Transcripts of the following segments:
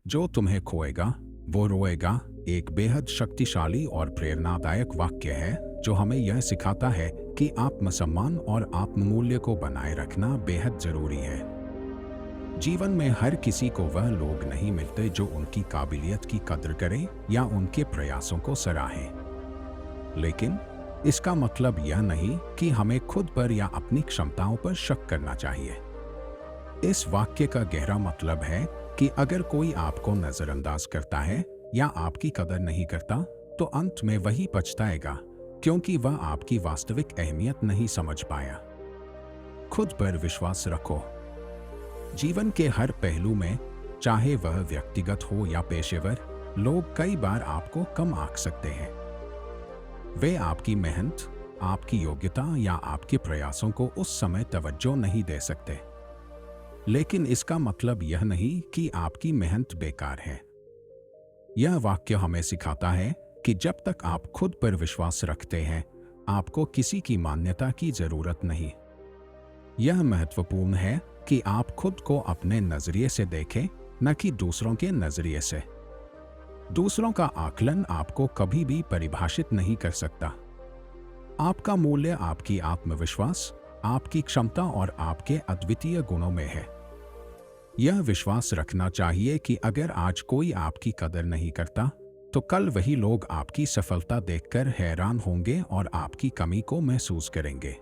जो तुम्हें खोएगा वो रोएगा एक बेहद शक्तिशाली और प्रेरणादायक वाक्य है जो हमें यह सिखाता है कि आत्मसम्मान और आत्ममूल्य को बनाए रखना बेहद जरूरी है। जीवन में हर किसी को वह लोग नहीं मिलते जो उनकी काबिलियत की कद्र करें या उनके प्रयासों को सराहें। लेकिन इसका मतलब यह नहीं कि हमें खुद पर या अपनी क्षमताओं पर शक करना चाहिए। इस वाक्य का गहरा मतलब है कि अगर कोई आपको नजरअंदाज करता है या आपकी कदर नहीं करता तो अंत में वही पछताएगा, क्योंकि वह आपकी वास्तविक अहमियत नहीं समझ पाया। खुद पर विश्वास रखो। जीवन के हर पहलू में, चाहे वह व्यक्तिगत हो या पेशेवर, लोग कई बार आपको कम आंक सकते हैं। वे आपकी मेहनत, आपकी योग्यता या आपके प्रयासों को उस समय तवज्जो नहीं दे सकते। लेकिन इसका मतलब यह नहीं कि आपकी मेहनत बेकार है। यह वाक्य हमें सिखाता है कि जब तक आप खुद पर विश्वास रखते हैं, आपको किसी की मान्यता की जरूरत नहीं। यह महत्वपूर्ण है कि आप खुद को अपने नजरिए से देखें, न कि दूसरों के नजरिए से। दूसरों का आकलन आपको कभी भी परिभाषित नहीं कर सकता। आपका मूल्य आपकी आत्मविश्वास, आपकी क्षमता और आपके अद्वितीय गुणों में है। यह विश्वास रखना चाहिए कि अगर आज कोई आपकी कदर नहीं करता, तो कल वही लोग आपकी सफलता देखकर हैरान होंगे और आपकी कमी को महसूस करेंगे।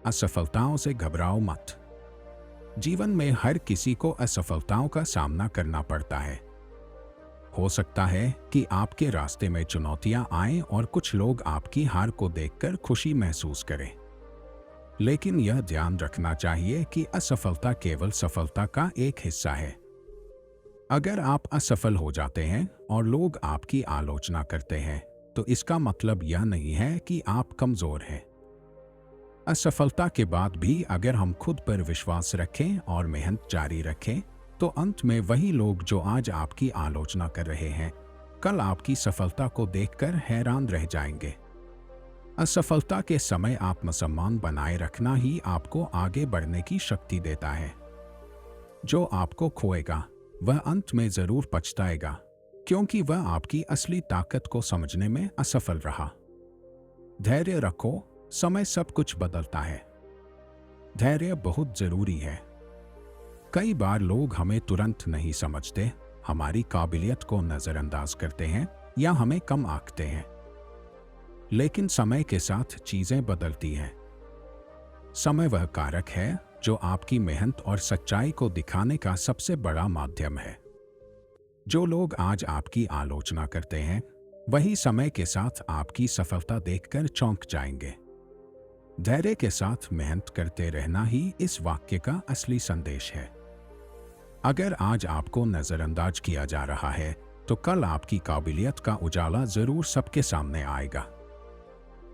असफलताओं से घबराओ मत। जीवन में हर किसी को असफलताओं का सामना करना पड़ता है। हो सकता है कि आपके रास्ते में चुनौतियां आएं और कुछ लोग आपकी हार को देखकर खुशी महसूस करें। लेकिन यह ध्यान रखना चाहिए कि असफलता केवल सफलता का एक हिस्सा है। अगर आप असफल हो जाते हैं और लोग आपकी आलोचना करते हैं, तो इसका मतलब यह नहीं है कि आप कमजोर हैं। असफलता के बाद भी अगर हम खुद पर विश्वास रखें और मेहनत जारी रखें, तो अंत में वही लोग जो आज आपकी आलोचना कर रहे हैं, कल आपकी सफलता को देखकर हैरान रह जाएंगे। असफलता के समय आत्मसम्मान बनाए रखना ही आपको आगे बढ़ने की शक्ति देता है। जो आपको खोएगा वह अंत में जरूर पछताएगा, क्योंकि वह आपकी असली ताकत को समझने में असफल रहा। धैर्य रखो, समय सब कुछ बदलता है। धैर्य बहुत जरूरी है। कई बार लोग हमें तुरंत नहीं समझते, हमारी काबिलियत को नजरअंदाज करते हैं या हमें कम आंकते हैं। लेकिन समय के साथ चीजें बदलती हैं। समय वह कारक है जो आपकी मेहनत और सच्चाई को दिखाने का सबसे बड़ा माध्यम है। जो लोग आज आपकी आलोचना करते हैं, वही समय के साथ आपकी सफलता देखकर चौंक जाएंगे। धैर्य के साथ मेहनत करते रहना ही इस वाक्य का असली संदेश है। अगर आज आपको नजरअंदाज किया जा रहा है, तो कल आपकी काबिलियत का उजाला जरूर सबके सामने आएगा।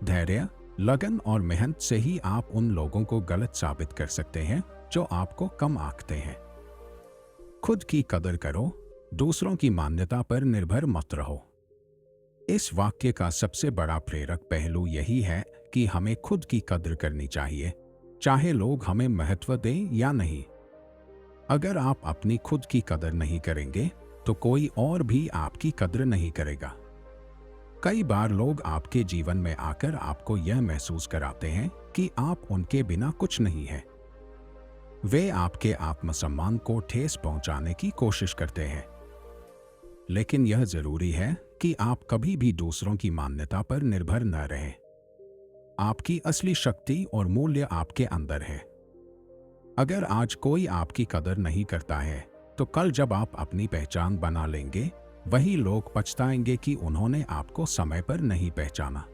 धैर्य, लगन और मेहनत से ही आप उन लोगों को गलत साबित कर सकते हैं जो आपको कम आंकते हैं। खुद की कदर करो, दूसरों की मान्यता पर निर्भर मत रहो। इस वाक्य का सबसे बड़ा प्रेरक पहलू यही है कि हमें खुद की कदर करनी चाहिए, चाहे लोग हमें महत्व दें या नहीं। अगर आप अपनी खुद की कदर नहीं करेंगे, तो कोई और भी आपकी कदर नहीं करेगा। कई बार लोग आपके जीवन में आकर आपको यह महसूस कराते हैं कि आप उनके बिना कुछ नहीं हैं। वे आपके आत्मसम्मान को ठेस पहुंचाने की कोशिश करते हैं। लेकिन यह जरूरी है कि आप कभी भी दूसरों की मान्यता पर निर्भर न रहें। आपकी असली शक्ति और मूल्य आपके अंदर है। अगर आज कोई आपकी कदर नहीं करता है, तो कल जब आप अपनी पहचान बना लेंगे, वही लोग पछताएंगे कि उन्होंने आपको समय पर नहीं पहचाना।